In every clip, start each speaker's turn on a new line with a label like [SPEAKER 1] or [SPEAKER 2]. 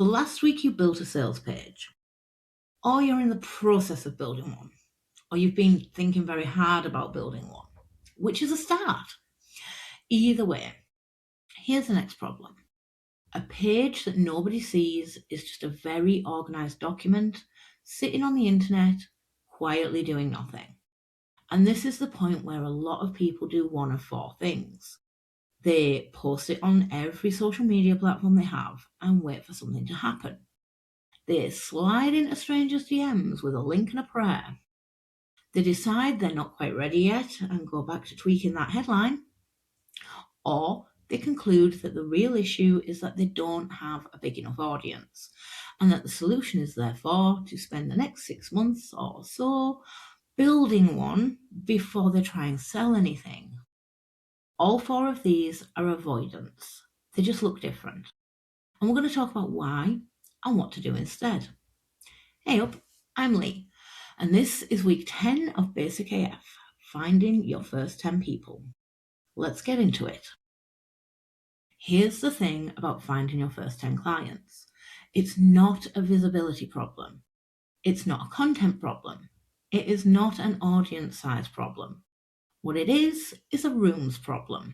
[SPEAKER 1] So last week you built a sales page, or you're in the process of building one, or you've been thinking very hard about building one, which is a start. Either way, here's the next problem. A page that nobody sees is just a very organized document sitting on the internet, quietly doing nothing. And this is the point where a lot of people do one of four things. They post it on every social media platform they have and wait for something to happen. They slide into strangers' DMs with a link and a prayer. They decide they're not quite ready yet and go back to tweaking that headline. Or they conclude that the real issue is that they don't have a big enough audience and that the solution is therefore to spend the next 6 months or so building one before they try and sell anything. All four of these are avoidance. They just look different. And we're going to talk about why and what to do instead. Hey up, I'm Leigh, and this is week 10 of Basic AF, finding your first 10 people. Let's get into it. Here's the thing about finding your first 10 clients. It's not a visibility problem. It's not a content problem. It is not an audience size problem. What it is a rooms problem.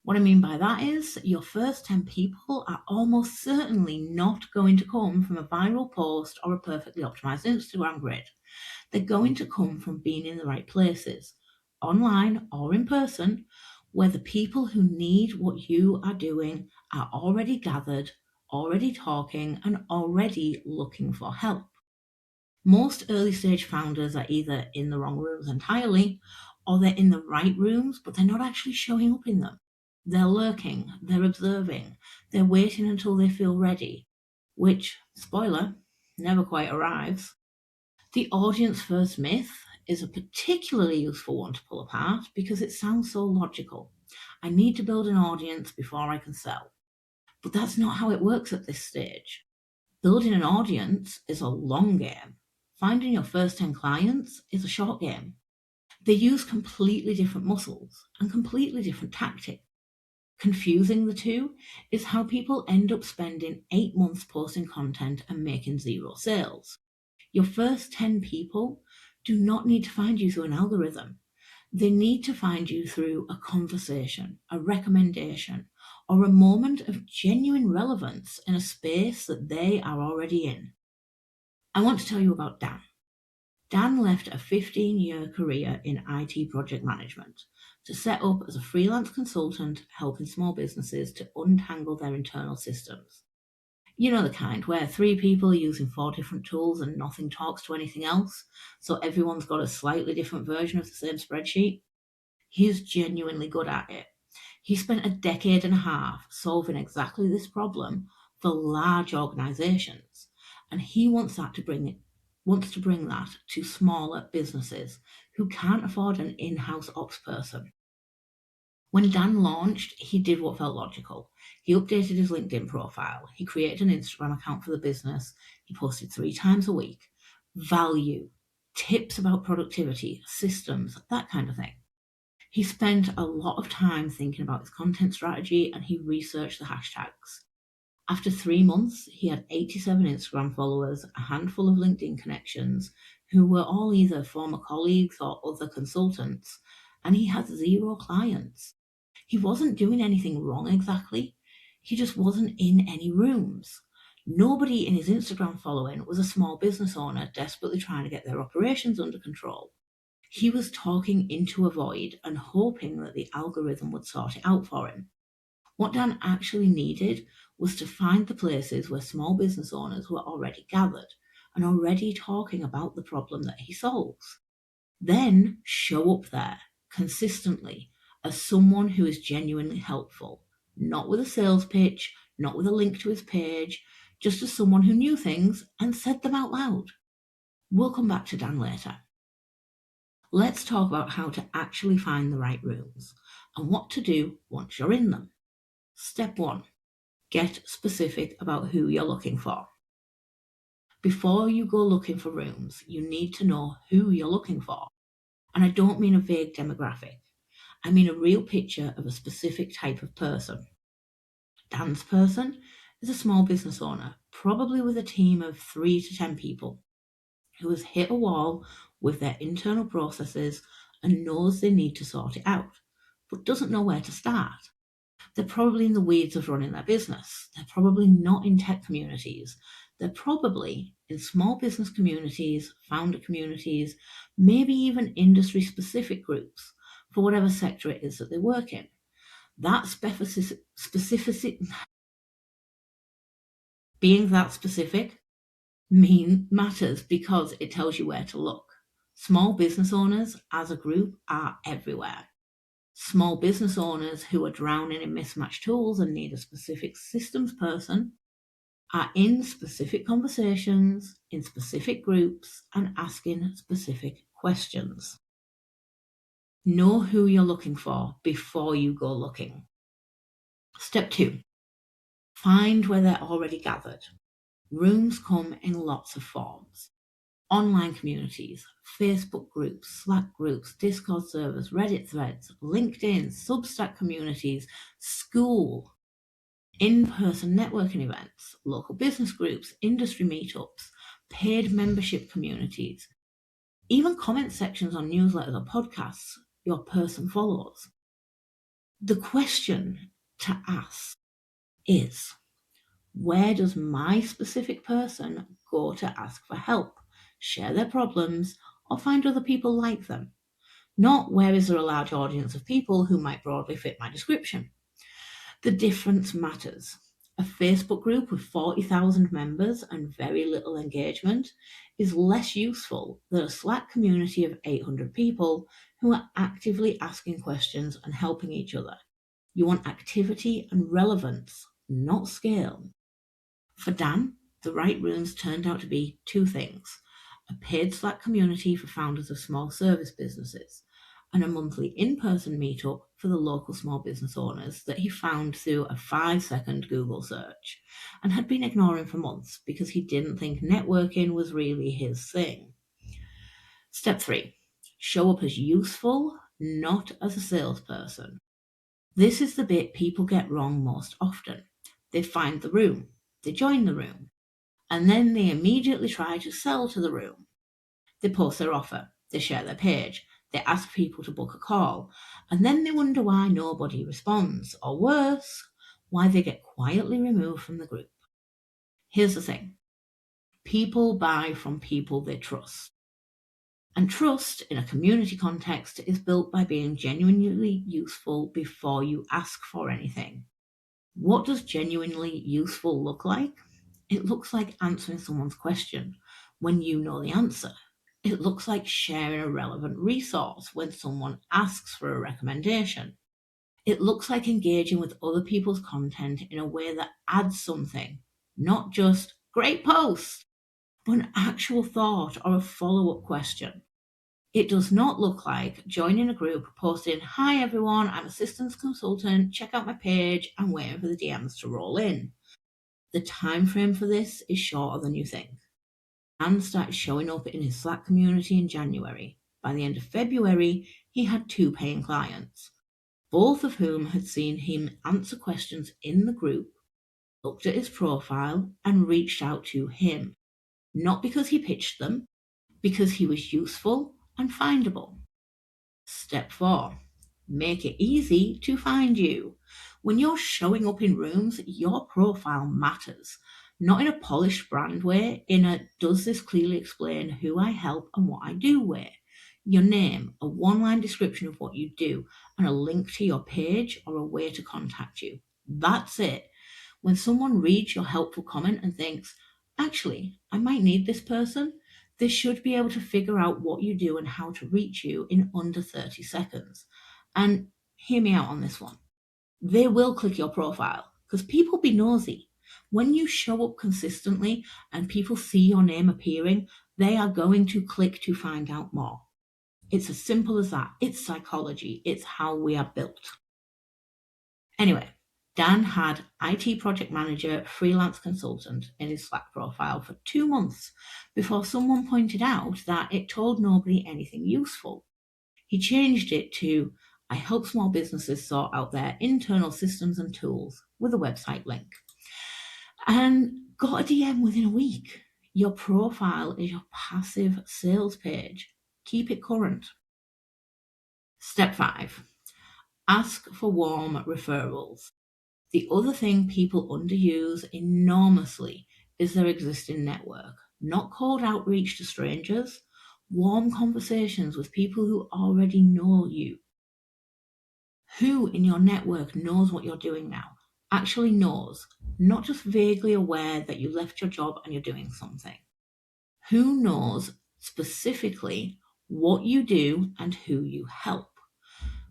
[SPEAKER 1] What I mean by that is your first 10 people are almost certainly not going to come from a viral post or a perfectly optimized Instagram grid. They're going to come from being in the right places, online or in person, where the people who need what you are doing are already gathered, already talking, and already looking for help. Most early stage founders are either in the wrong rooms entirely, or they're in the right rooms, but they're not actually showing up in them. They're lurking, they're observing, they're waiting until they feel ready, which, spoiler, never quite arrives. The audience first myth is a particularly useful one to pull apart because it sounds so logical. I need to build an audience before I can sell. But that's not how it works at this stage. Building an audience is a long game. Finding your first 10 clients is a short game. They use completely different muscles and completely different tactics. Confusing the two is how people end up spending 8 months posting content and making 0 sales. Your first 10 people do not need to find you through an algorithm. They need to find you through a conversation, a recommendation, or a moment of genuine relevance in a space that they are already in. I want to tell you about Dan. Dan left a 15-year career in IT project management to set up as a freelance consultant helping small businesses to untangle their internal systems. You know the kind where 3 people are using 4 different tools and nothing talks to anything else, so everyone's got a slightly different version of the same spreadsheet? He's genuinely good at it. He spent a decade and a half solving exactly this problem for large organizations, and he wants to bring that to smaller businesses who can't afford an in-house ops person. When Dan launched, he did what felt logical. He updated his LinkedIn profile. He created an Instagram account for the business. He posted 3 times a week. Value, tips about productivity, systems, that kind of thing. He spent a lot of time thinking about his content strategy and he researched the hashtags. After 3 months, he had 87 Instagram followers, a handful of LinkedIn connections, who were all either former colleagues or other consultants, and he had 0 clients. He wasn't doing anything wrong exactly. He just wasn't in any rooms. Nobody in his Instagram following was a small business owner desperately trying to get their operations under control. He was talking into a void and hoping that the algorithm would sort it out for him. What Dan actually needed was to find the places where small business owners were already gathered and already talking about the problem that he solves. Then show up there consistently as someone who is genuinely helpful, not with a sales pitch, not with a link to his page, just as someone who knew things and said them out loud. We'll come back to Dan later. Let's talk about how to actually find the right rooms and what to do once you're in them. Step 1, get specific about who you're looking for. Before you go looking for rooms, you need to know who you're looking for. And I don't mean a vague demographic. I mean a real picture of a specific type of person. Dan's person is a small business owner, probably with a team of 3 to 10 people, who has hit a wall with their internal processes and knows they need to sort it out, but doesn't know where to start. They're probably in the weeds of running their business. They're probably not in tech communities. They're probably in small business communities, founder communities, maybe even industry-specific groups for whatever sector it is that they work in. That specificity, being that specific, matters because it tells you where to look. Small business owners as a group are everywhere. Small business owners who are drowning in mismatched tools and need a specific systems person are in specific conversations, in specific groups, and asking specific questions. Know who you're looking for before you go looking. Step 2. Find where they're already gathered. Rooms come in lots of forms. Online communities, Facebook groups, Slack groups, Discord servers, Reddit threads, LinkedIn, Substack communities, school, in-person networking events, local business groups, industry meetups, paid membership communities, even comment sections on newsletters or podcasts your person follows. The question to ask is, where does my specific person go to ask for help, share their problems, or find other people like them? Not where is there a large audience of people who might broadly fit my description. The difference matters. A Facebook group with 40,000 members and very little engagement is less useful than a Slack community of 800 people who are actively asking questions and helping each other. You want activity and relevance, not scale. For Dan, the right rooms turned out to be 2 things: a paid Slack community for founders of small service businesses, and a monthly in-person meetup for the local small business owners that he found through a 5-second Google search and had been ignoring for months because he didn't think networking was really his thing. Step 3. Show up as useful, not as a salesperson. This is the bit people get wrong most often. They find the room, they join the room, and then they immediately try to sell to the room. They post their offer, they share their page, they ask people to book a call, and then they wonder why nobody responds, or worse, why they get quietly removed from the group. Here's the thing. People buy from people they trust. And trust in a community context is built by being genuinely useful before you ask for anything. What does genuinely useful look like? It looks like answering someone's question when you know the answer. It looks like sharing a relevant resource when someone asks for a recommendation. It looks like engaging with other people's content in a way that adds something, not just great post, but an actual thought or a follow-up question. It does not look like joining a group, posting, "Hi everyone, I'm a systems consultant, check out my page," and waiting for the DMs to roll in. The time frame for this is shorter than you think. Dan started showing up in his Slack community in January. By the end of February, he had 2 paying clients, both of whom had seen him answer questions in the group, looked at his profile, and reached out to him. Not because he pitched them, because he was useful and findable. Step 4. Make it easy to find you. When you're showing up in rooms, your profile matters. Not in a polished brand way, in a "does this clearly explain who I help and what I do" way. Your name, a 1-line description of what you do, and a link to your page or a way to contact you. That's it. When someone reads your helpful comment and thinks, "Actually, I might need this person," they should be able to figure out what you do and how to reach you in under 30 seconds. And hear me out on this one. They will click your profile because people be nosy. When you show up consistently and people see your name appearing, they are going to click to find out more. It's as simple as that. It's psychology. It's how we are built. Anyway, Dan had IT project manager, freelance consultant in his Slack profile for 2 months before someone pointed out that it told nobody anything useful. He changed it to, "I help small businesses sort out their internal systems and tools," with a website link. and got a DM within a week. Your profile is your passive sales page. Keep it current. Step 5, ask for warm referrals. The other thing people underuse enormously is their existing network. Not cold outreach to strangers, warm conversations with people who already know you. Who in your network knows what you're doing now? Actually knows, not just vaguely aware that you left your job and you're doing something. Who knows specifically what you do and who you help?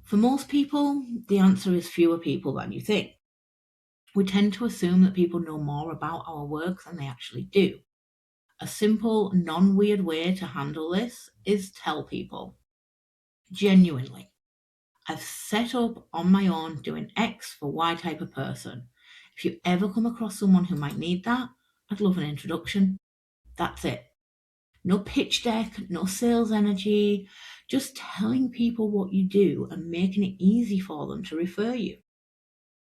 [SPEAKER 1] For most people, the answer is fewer people than you think. We tend to assume that people know more about our work than they actually do. A simple, non-weird way to handle this is tell people. Genuinely. I've set up on my own doing X for Y type of person. If you ever come across someone who might need that, I'd love an introduction. That's it. No pitch deck, no sales energy, just telling people what you do and making it easy for them to refer you.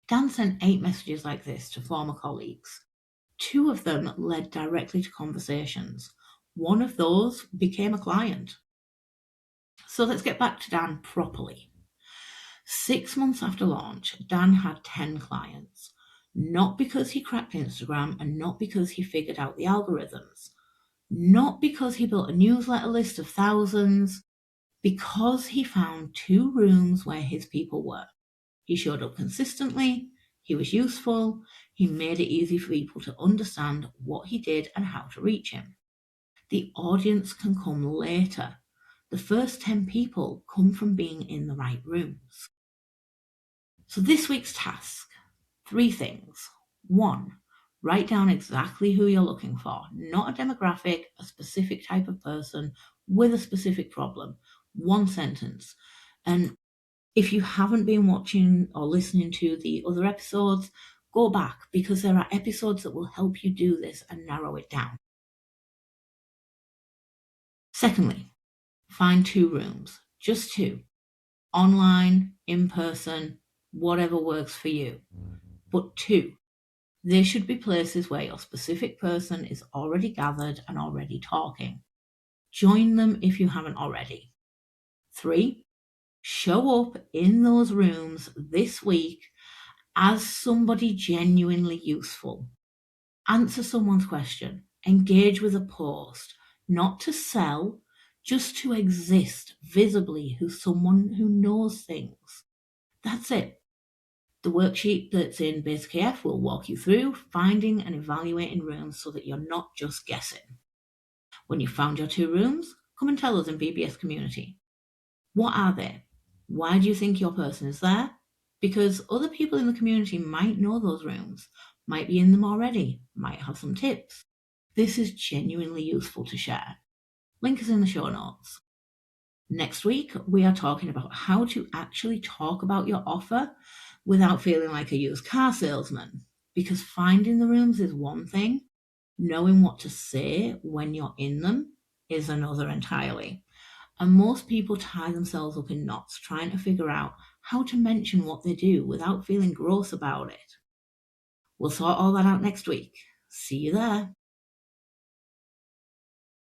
[SPEAKER 1] Dan sent 8 messages like this to former colleagues. 2 of them led directly to conversations. One of those became a client. So let's get back to Dan properly. 6 months after launch, Dan had 10 clients. Not because he cracked Instagram and not because he figured out the algorithms. Not because he built a newsletter list of thousands. Because he found 2 rooms where his people were. He showed up consistently, he was useful, he made it easy for people to understand what he did and how to reach him. The audience can come later. The first 10 people come from being in the right rooms. So this week's task, 3 things. 1, write down exactly who you're looking for, not a demographic, a specific type of person with a specific problem. 1 sentence. And if you haven't been watching or listening to the other episodes, go back because there are episodes that will help you do this and narrow it down. Secondly, find 2 rooms, just 2. Online, in person, whatever works for you. But 2. They should be places where your specific person is already gathered and already talking. Join them if you haven't already. 3. Show up in those rooms this week as somebody genuinely useful. Answer someone's question. Engage with a post. Not to sell, just to exist visibly who's someone who knows things. That's it. The worksheet that's in Basic AF will walk you through finding and evaluating rooms so that you're not just guessing. When you've found your 2 rooms, come and tell us in BBS community. What are they? Why do you think your person is there? Because other people in the community might know those rooms, might be in them already, might have some tips. This is genuinely useful to share. Link is in the show notes. Next week, we are talking about how to actually talk about your offer without feeling like a used car salesman. Because finding the rooms is one thing, knowing what to say when you're in them is another entirely. And most people tie themselves up in knots trying to figure out how to mention what they do without feeling gross about it. We'll sort all that out next week. See you there.